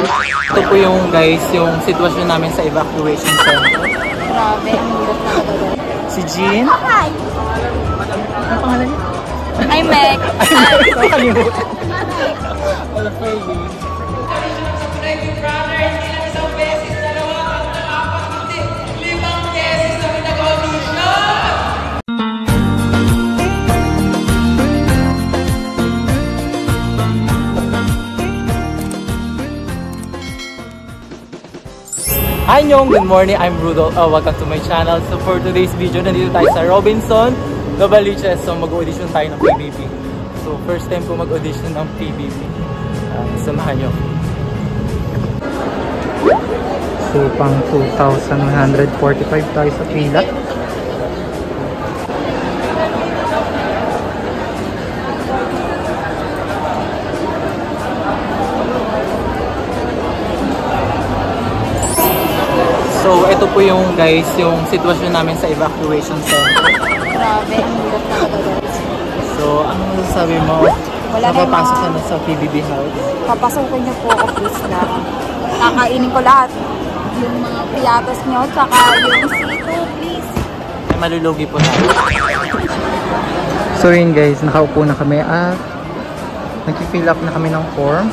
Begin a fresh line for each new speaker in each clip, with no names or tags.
Ito po yung guys, yung sitwasyon namin sa evacuation center.
Grabe, ang hirap na talaga.
Si Jean.
Hi!
Ano pangalan niya?
I'm Meg.
Nakalimutan. Ano pa yun? Hi Nyong! Good morning! I'm Rudolph. Welcome to my channel. So for today's video, nandito tayo sa Robinson, Novaliches. So mag-audition tayo ng PBB. So first time ko mag-audition ng PBB. Samahan nyo. So pang 2,145 tayo sa pila. So, ito po yung guys, yung sitwasyon namin sa evacuation center.
Grabe, ang hirap na talaga.
So, anong masasabi mo?
Wala na
Napapasok ka na sa PBB house?
Papasukin niyo po ako please lang. Kakainin ko lahat. Yung mga piatos niyo, tsaka yung sito, please.
Ay, malulugi po tayo. So yun guys, nakaupo na kami at nag-fill up na kami ng form.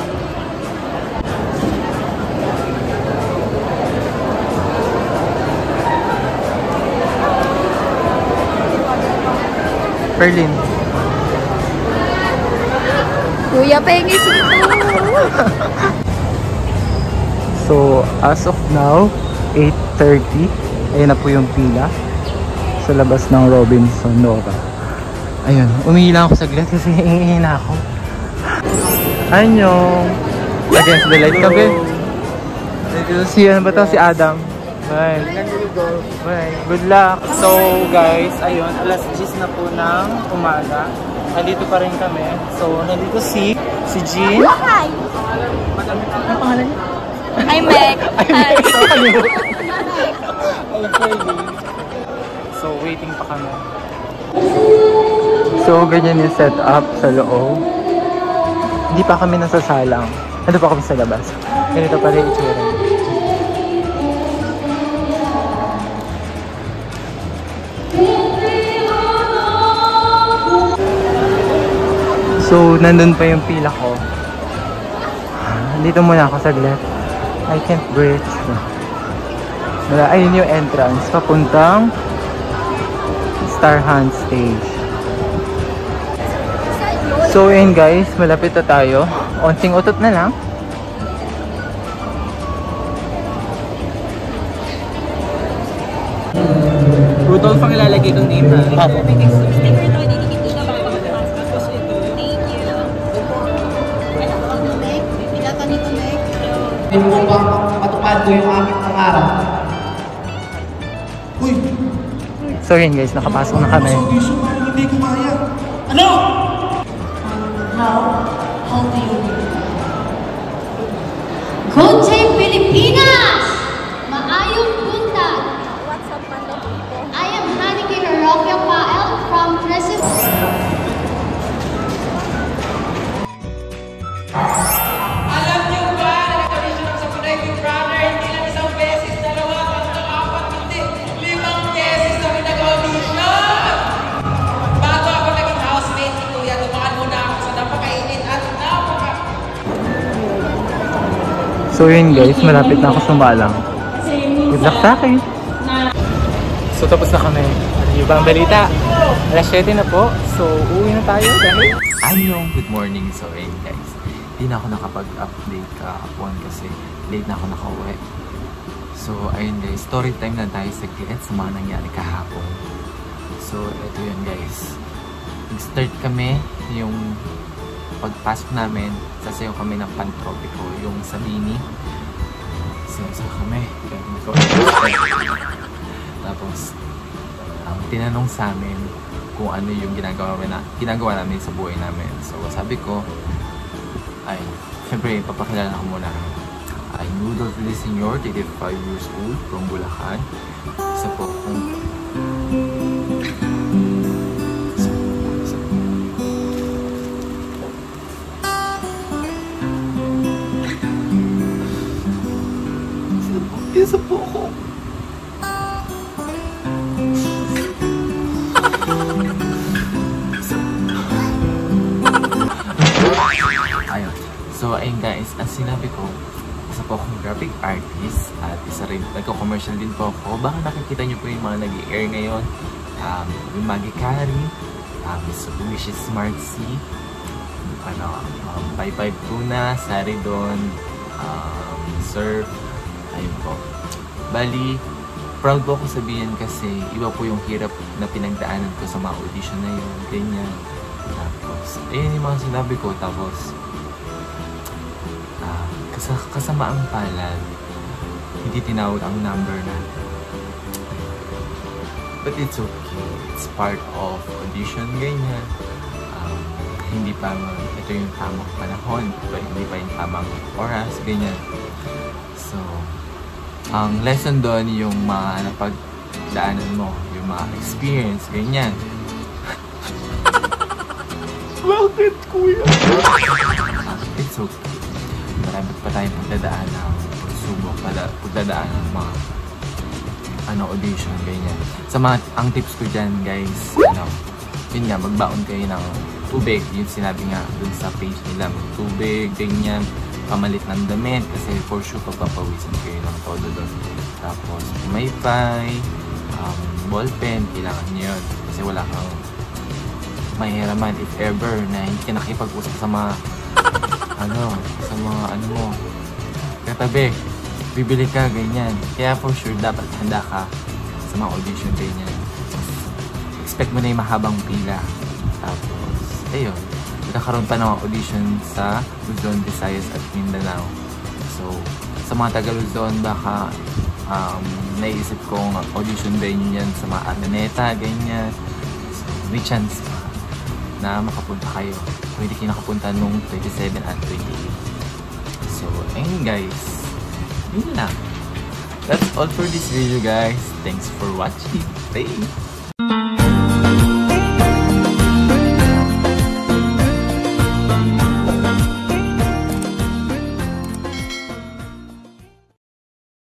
Perlin.
Kuya, pengi sito.
So, as of now, 8:30. Ayan na po yung pila sa labas ng Robinson Nova. Ayun, umihila ako saglit kasi hihina ako. Anyong! Against the light kabe. Si ano ba to? Si Adam. Bye. Bye. Good luck. So guys, ayun, alas 10 na po ng umaga. Nandito pa rin kami. So nandito si Jean.
Hi!
Ano pangalan niya?
I'm Meg.
Hi! So waiting pa kami. So ganyan yung setup sa loob. Hindi pa kami nasasalang. Ano pa kami sa labas? Ganito pa rin itsura. So, nandun pa yung pila ko. Dito muna ako saglit. I can't breathe. Ayun yung entrance. Papuntang Starhand Stage. So, yun guys. Malapit na tayo. Onting utot na lang. Rudolph ang ilalagay kong name ha.
Hindi ko ba matupad ko yung aking pangarap? Uy!
So yun guys, nakapasok na kami.
Hindi ko kaya. Ano? How do you do?
Konche Pilipinas! Maayong buntag!
What's up, Mando people?
I am Hanike Herocchio Pael from President.
So yun guys, malapit na ako sumalang. Good luck sa akin! So tapos na kami. Yung ibang balita. Alas 7 na po. So uuwi na tayo dahil... Anyong good morning. So ayun guys, hindi na ako nakapag-update kahapon kasi late na ako nakauwi. So ayun guys, story time na tayo saglit sa mga nangyari kahapon. So ito yun guys. Nag-start kami yung pagpasok namin, sasayaw kami ng Pantropiko, yung sa Bini. Sinasa kami. Tapos, tinanong sa amin kung ano yung ginagawa namin sa buhay namin. So, sabi ko, ay, siyempre, papakilala ko muna. I'm Rudolph Villaseñor, 35 years old, from Bulacan. Isa po kung
So, ayun guys, ang sinabi ko, isa po akong graphic artist at isa rin, nagko-commercial din po ako. Baka nakikita nyo po yung mga nag-i-air ngayon. Yung Maggie Carey, which is Smart C, Bye Bye Tuna, Saridon, Surf, ayun po. Bali, proud po ako sabihin kasi iba po yung hirap na pinagdaanan ko sa mga audition na yun, ganyan. Tapos, ayun yung mga sinabi ko, tapos, kasamaang palad, hindi tinawag ang number na. But it's okay. It's part of audition, ganyan. Hindi pa ito yung tamang panahon, hindi pa yung tamang oras, ganyan. So, ang lesson doon yung mga napagdaanan mo, yung mga experience, ganyan. Bakit, kuya? It's okay. Marami pa tayong pagdadaan ng pagsubok, pagdadaan ng mga audition, ganyan. Sa mga, ang tips ko dyan, guys, yun nga, magbaon kayo ng tubig. Yung sinabi nga dun sa page nila, tubig, ganyan, pamalit ng damit, kasi for sure pagpapawisan kayo ng todo dun. Tapos, maypay, ballpen, kailangan nyo yun. Kasi wala kang mahiraman if ever na hindi ka nakipag-usap sa mga mo, katabi, bibili ka, ganyan. Kaya for sure, dapat handa ka sa mga audition, ganyan. Expect mo na yung mahabang pila. Tapos, ayun, nagkakaroon pa ng audition sa Luzon, Visayas at Mindanao. So, sa mga taga Luzon, baka naisip kong audition venue yan sa mga Araneta, ganyan. So, may chance na makapunta kayo. Kung hindi kayo nakapunta nung 27 at 28. So, ayun guys. Yun lang. That's all for this video, guys. Thanks for watching. Bye!